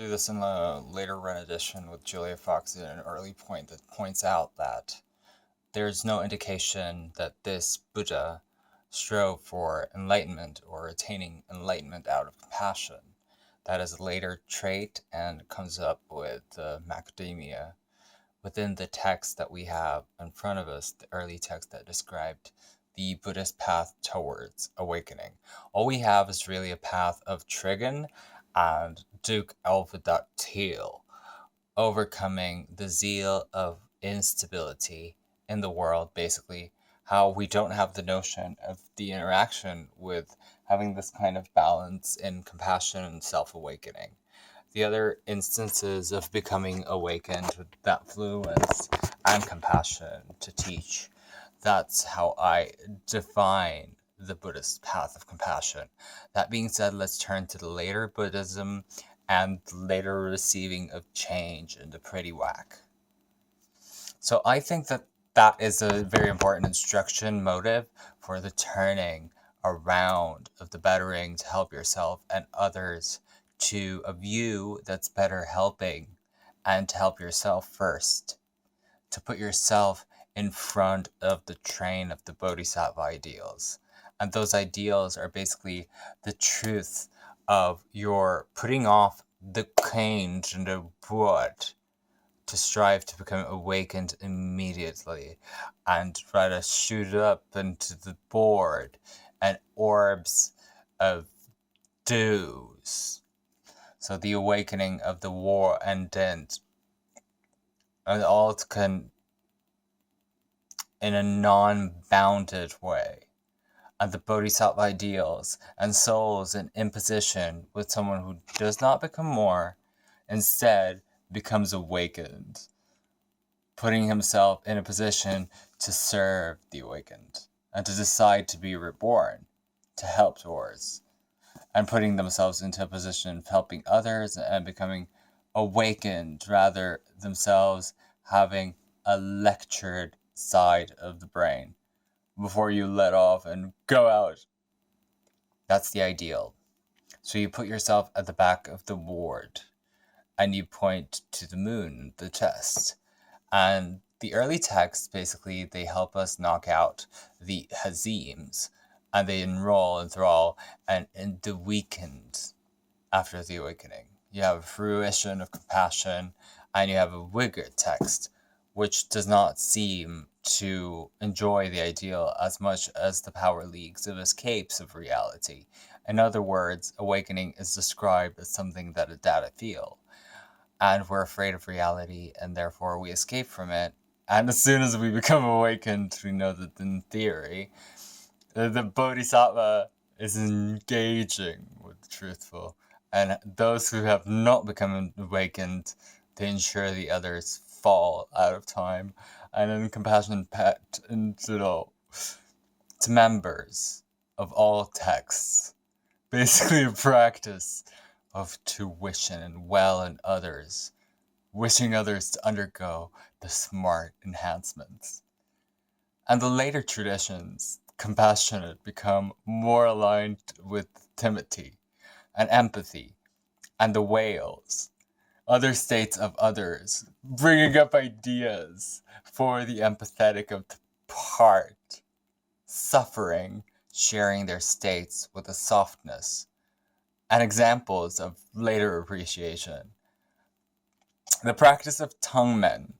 do this in the later run edition with Julia Fox at an early point that points out that there's no indication that this Buddha strove for enlightenment or attaining enlightenment out of compassion. That is a later trait and comes up with macadamia within the text that we have in front of us, the early text that described the Buddhist path towards awakening. All we have is really a path of Trigon and Duke Teal, overcoming the zeal of instability in the world, basically, how we don't have the notion of the interaction with having this kind of balance in compassion and self-awakening. The other instances of becoming awakened with that fluence and compassion to teach, that's how I define the Buddhist path of compassion. That being said, let's turn to the later Buddhism and the later receiving of change in the pretty whack. So I think that that is a very important instruction motive for the turning around of the bettering to help yourself and others to a view that's better helping and to help yourself first, to put yourself in front of the train of the Bodhisattva ideals. And those ideals are basically the truth of your putting off the cage and the wood to strive to become awakened immediately and try to shoot up into the board and orbs of dews. So the awakening of the war and all can in a non-bounded way. And the Bodhisattva ideals and souls in imposition with someone who does not become more, instead becomes awakened, putting himself in a position to serve the awakened and to decide to be reborn, to help towards, and putting themselves into a position of helping others and becoming awakened, rather themselves having a lectured side of the brain before you let off and go out. That's the ideal. So you put yourself at the back of the ward and you point to the moon, the chest. And the early texts, basically, they help us knock out the hazims, and they enroll, enthrall, and the weakened after the awakening. You have a fruition of compassion, and you have a vigor text, which does not seem to enjoy the ideal as much as the power leagues of escapes of reality. In other words, awakening is described as something that a data feel. And we're afraid of reality, and therefore we escape from it. And as soon as we become awakened, we know that in theory, the Bodhisattva is engaging with the truthful. And those who have not become awakened, they ensure the others fall out of time. And then compassion pet into to members of all texts. Basically a practice of tuition and well in others, wishing others to undergo the smart enhancements. And the later traditions, compassionate, become more aligned with timidity and empathy and the whales, other states of others, bringing up ideas for the empathetic of the part, suffering, sharing their states with a softness, and examples of later appreciation. The practice of Tungmen,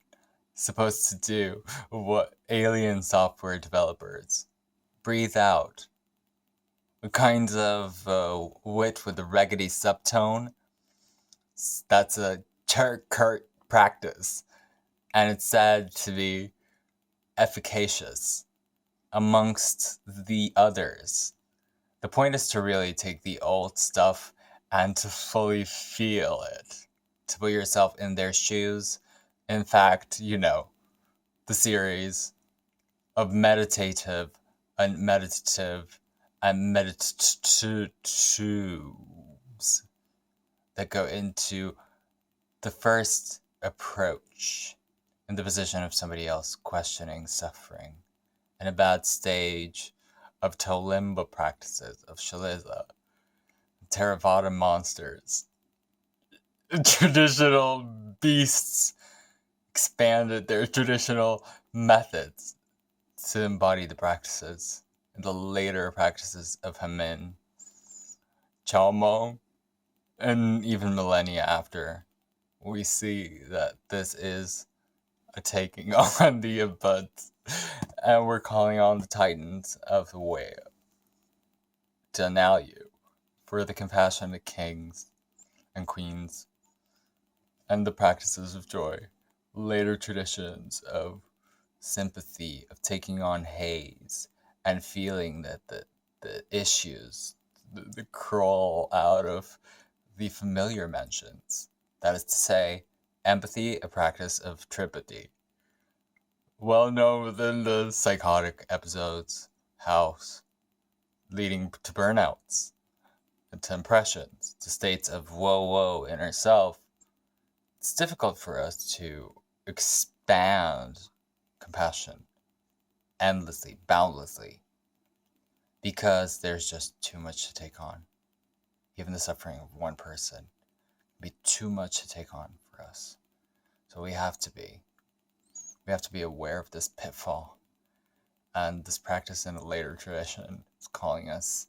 supposed to do what alien software developers breathe out, a kind of wit with a raggedy subtone. That's a Turk practice, and it's said to be efficacious amongst the others. The point is to really take the old stuff and to fully feel it, to put yourself in their shoes. In fact, the series of meditative and meditatives that go into the first approach in the position of somebody else questioning suffering in a bad stage of Tolimba practices of Shaliza, Theravada monsters, traditional beasts expanded their traditional methods to embody the practices, the later practices of Hamin, Chalmo, and even millennia after. We see that this is a taking on the Abuds, and we're calling on the Titans of the Way to annul you for the compassionate kings and queens and the practices of joy, later traditions of sympathy, of taking on haze and feeling that the issues, the crawl out of the familiar mentions. That is to say, empathy, a practice of tripody. Well known within the psychotic episodes, house, leading to burnouts, to impressions, to states of woe inner self. It's difficult for us to expand compassion endlessly, boundlessly, because there's just too much to take on. Even the suffering of one person would be too much to take on for us. So we have to be aware of this pitfall. And this practice in a later tradition is calling us,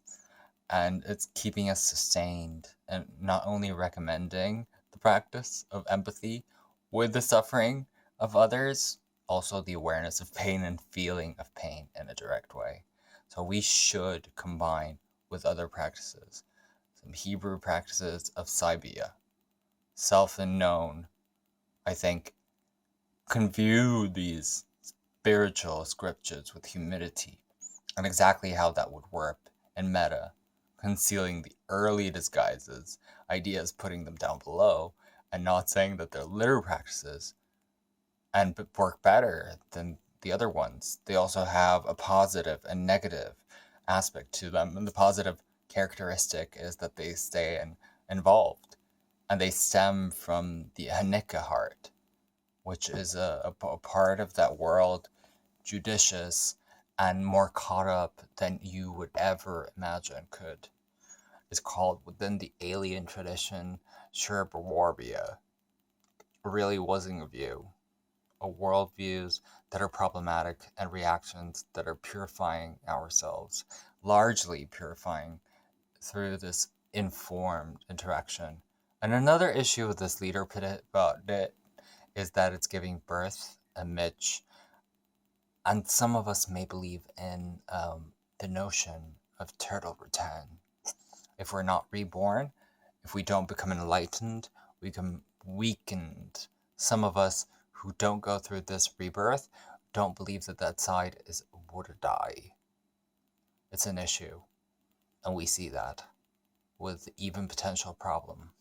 and it's keeping us sustained, and not only recommending the practice of empathy with the suffering of others, also the awareness of pain and feeling of pain in a direct way. So we should combine with other practices. Some Hebrew practices of Saibia, self and known, I think, can view these spiritual scriptures with humility, and exactly how that would work in meta, concealing the early disguises, ideas, putting them down below, and not saying that they're literal practices and work better than the other ones. They also have a positive and negative aspect to them, and the positive characteristic is that they stay involved, and they stem from the Hanukkah heart, which is a part of that world, judicious and more caught up than you would ever imagine could. It's called, within the alien tradition, Sherbarwarbia. Really wasn't a view. A worldviews that are problematic and reactions that are purifying ourselves, largely purifying through this informed interaction. And another issue with this leader about it is that it's giving birth amidst, and some of us may believe in the notion of turtle return. If we're not reborn, if we don't become enlightened, we become weakened. Some of us who don't go through this rebirth don't believe that that side would die. It's an issue, and we see that with even potential problem.